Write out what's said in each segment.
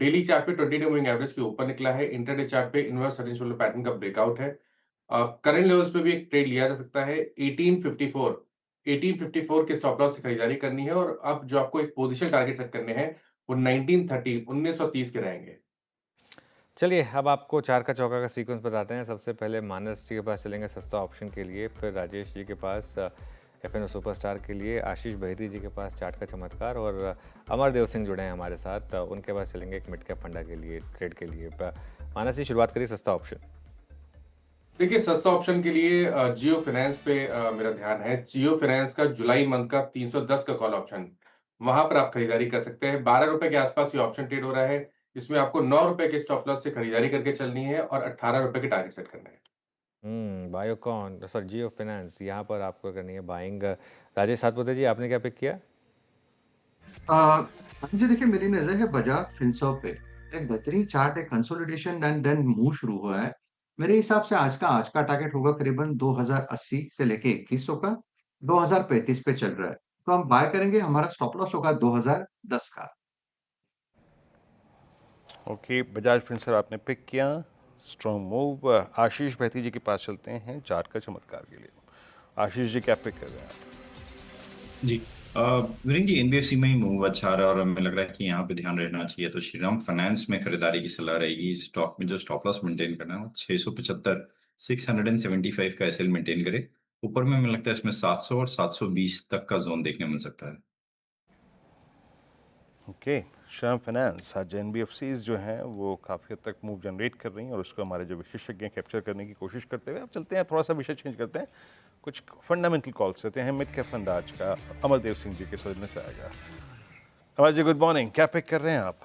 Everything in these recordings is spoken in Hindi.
डेली चार्ट पे 20 डे मूविंग एवरेज के ऊपर निकला है। इंट्राडे चार्ट पे inverse head and shoulder pattern का ब्रेकआउट है। करंट लेवल्स पे भी एक ट्रेड लिया जा सकता है। 1854 के स्टॉप लॉस से खरीदारी करनी है और अब जो आपको एक पोजिशन टारगेट सेट करने हैं, वो 1930 के रहेंगे। चलिए अब आपको चार का चौका का सीक्वेंस बताते हैं। सबसे पहले मानस जी के पास चलेंगे सस्ता ऑप्शन के लिए, फिर राजेश जी के पास एफएनओ सुपरस्टार के लिए, आशीष बहिरी जी के पास चार्ट का चमत्कार और अमरदेव सिंह जुड़े हैं हमारे साथ, उनके पास चलेंगे एक मिड कैप फंडा के लिए, ट्रेड के लिए। मानस जी शुरुआत करिए सस्ता ऑप्शन। देखिए, सस्ता ऑप्शन के लिए जियो फाइनेंस पे मेरा ध्यान है। जियो फाइनेंस का जुलाई मंथ का 310 का कॉल ऑप्शन, वहाँ पर आप खरीदारी कर सकते हैं। ₹12 के आसपास ये ऑप्शन ट्रेड हो रहा है। इसमें आपको ₹9 के स्टॉप लॉस से खरीदारी करके चलनी है और ₹18 के टारगेट सेट करना है। बायोकॉन सॉरी जियो फाइनेंस, यहाँ पर आपको करनी है बाइंग। राजेश सातपुते जी आपने क्या पिक किया? मुझे देखिए, मेरी नज़र है बजाज फिनसर्व पे। एक बेहतरीन चार्ट, एक कंसोलिडेशन एंड देन मूव शुरू हुआ है। मेरे हिसाब से आज का टारगेट होगा करीबन 2080 से लेके 2100 का, 2035 पे चल रहा है। तो हम बाय करेंगे, हमारा स्टॉप लॉस होगा 2010 का। ओके, बजाज फिनसर्व आपने पिक किया। Strong move. आशीष बहती जी के पास चलते हैं चार्ट का चमत्कार के लिए। आशीष जी क्या पिक कर रहे हैं आप? जी। वीरेंद्र जी, एनबीएफसी में ही मूव अच्छा आ रहा है और हमें लग रहा है कि यहाँ पे ध्यान रहना चाहिए, तो श्रीराम फाइनेंस में खरीदारी की सलाह रहेगी। स्टॉक में जो स्टॉप लॉस मेंटेन करना है वो 675 675 का एसएल मेंटेन करे। ऊपर में हमें लगता है इसमें 700 और 720 तक का जोन देखने मिल सकता है। ओके, श्याम फाइनेंस आज एनबीएफसीज जो हैं वो काफ़ी हद तक मूव जनरेट कर रही हैं और उसको हमारे जो विशेषज्ञ हैं कैप्चर करने की कोशिश करते हुए अब चलते हैं, थोड़ा सा विषय चेंज करते हैं। कुछ फंडामेंटल कॉल्स लेते हैं। मिड कैप फंड आज का अमरदेव सिंह जी के सोचने से आएगा। अमर जी गुड मॉर्निंग, क्या पिक कर रहे हैं आप?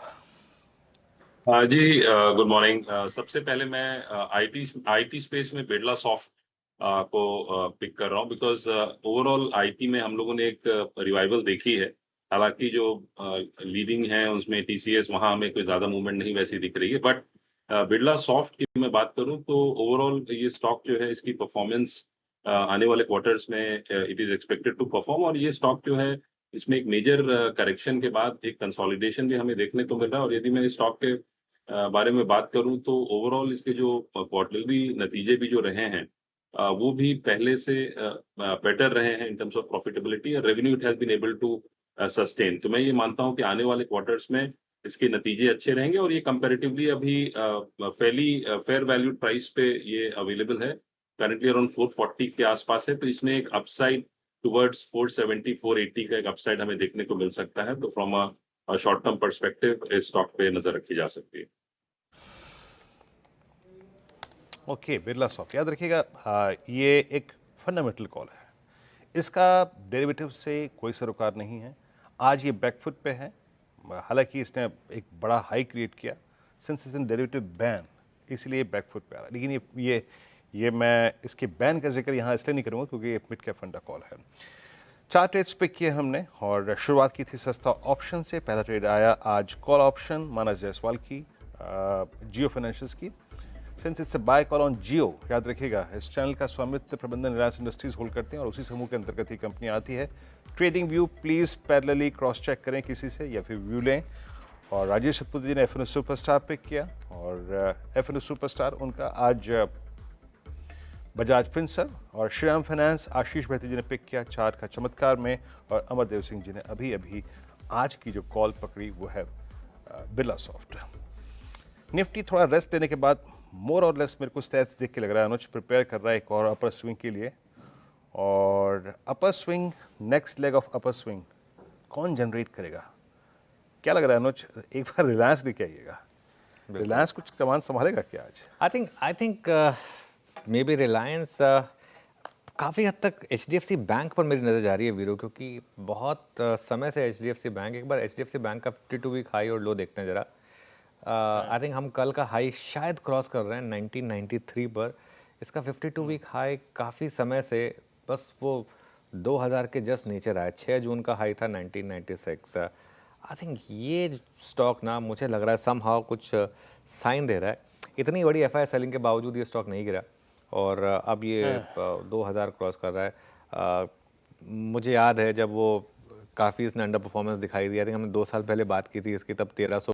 जी, गुड मॉर्निंग। सबसे पहले मैं आईटी आईटी स्पेस में बिरला सॉफ्ट को पिक कर रहा हूँ बिकॉज ओवरऑल आईटी में हम लोगों ने एक रिवाइवल देखी है। हालांकि जो लीडिंग है उसमें टीसीएस, वहाँ हमें कोई ज़्यादा मूवमेंट नहीं वैसी दिख रही है, बट बिरला सॉफ्ट की मैं बात करूँ तो ओवरऑल ये स्टॉक जो है इसकी परफॉर्मेंस आने वाले क्वार्टर्स में it is expected to perform, और ये स्टॉक जो है इसमें एक मेजर करेक्शन के बाद एक कंसोलिडेशन भी हमें देखने को मिल रहा है। और यदि मैं इस स्टॉक के बारे में बात करूं तो ओवरऑल इसके जो क्वार्टरली नतीजे भी जो रहे हैं वो भी पहले से बेटर रहे हैं इन टर्म्स ऑफ प्रॉफिटेबिलिटी, और revenue it has been able to sustain. तो मैं ये मानता हूं कि आने वाले क्वार्टर्स में इसके नतीजे अच्छे रहेंगे और ये कंपैरेटिवली अभी फेयरली फेयर वैल्यूड प्राइस पे ये अवेलेबल है। करंटली अराउंड 440 के आसपास है, तो इसमें एक अपसाइड टुवर्ड्स 470 480 का एक अपसाइड हमें देखने को मिल सकता है। तो from a short term perspective इस स्टॉक पे नजर रखी जा सकती है। ओके, बिरला सॉफ्ट याद रखिएगा, ये एक फंडामेंटल कॉल है। इसका डेरिवेटिव से कोई सरोकार नहीं है। आज ये बैकफुट पे है, हालांकि इसने एक बड़ा हाई क्रिएट किया since is in derivative ban, इसलिए बैकफुट पे आ रहा है। लेकिन ये मैं इसके बैन का जिक्र यहाँ इसलिए नहीं करूँगा क्योंकि ये मिड कैप फंडा कॉल है। चार ट्रेड्स पिक किए हमने और शुरुआत की थी सस्ता ऑप्शन से। पहला ट्रेड आया आज कॉल ऑप्शन मानस जायसवाल की, जियो फाइनेंशियल्स की। Since it's buy call on Jio, याद रखिएगा इस चैनल का स्वामित्व प्रबंधन रिलायंस इंडस्ट्रीज होल्ड करते हैं और उसी समूह के अंतर्गत ही कंपनी आती है। Trading view please parallelly cross check करें किसी से या फिर व्यू लें। और राजेश सतपुते जी ने एफएनओ सुपरस्टार पिक किया और एफएनओ सुपरस्टार उनका आज बजाज फिनसर्व, और श्रीराम फाइनेंस आशीष बहती जी ने पिक किया चार्ट का चमत्कार में, और अमरदेव सिंह जी ने अभी अभी आज की जो कॉल पकड़ी वो है बिरला सॉफ्ट। निफ्टी थोड़ा रेस्ट लेने के बाद मोर और लेस मेरे को स्टैट्स देख के लग रहा है अनुज प्रिपेयर कर रहा है एक और अपर स्विंग के लिए। और upper swing, next leg of upper swing कौन जनरेट करेगा, क्या लग रहा है अनुज? एक बार रिलायंस लेके आइएगा। रिलायंस कुछ कमान संभालेगा क्या आज? I think may be Reliance काफ़ी हद तक एचडीएफसी बैंक पर मेरी नज़र जा रही है वीरो, क्योंकि बहुत समय से एचडीएफसी बैंक, एक बार एचडीएफसी बैंक का 52 वीक हाई और लो देखते हैं ज़रा। आई थिंक हम कल का हाई शायद क्रॉस कर रहे हैं 1993 पर। इसका 52 वीक हाई काफ़ी समय से बस वो 2000 के जस्ट नीचे रहा है। 6 जून का हाई था 1996। आई थिंक ये स्टॉक ना मुझे लग रहा है समहाउ कुछ साइन दे रहा है। इतनी बड़ी एफआई सेलिंग के बावजूद ये स्टॉक नहीं गिरा और अब ये 2000 क्रॉस कर रहा है। मुझे याद है जब वो काफ़ी इसने अंडर परफॉर्मेंस दिखाई दी। आई थिंक हमने 2 साल पहले बात की थी इसकी, तब 1300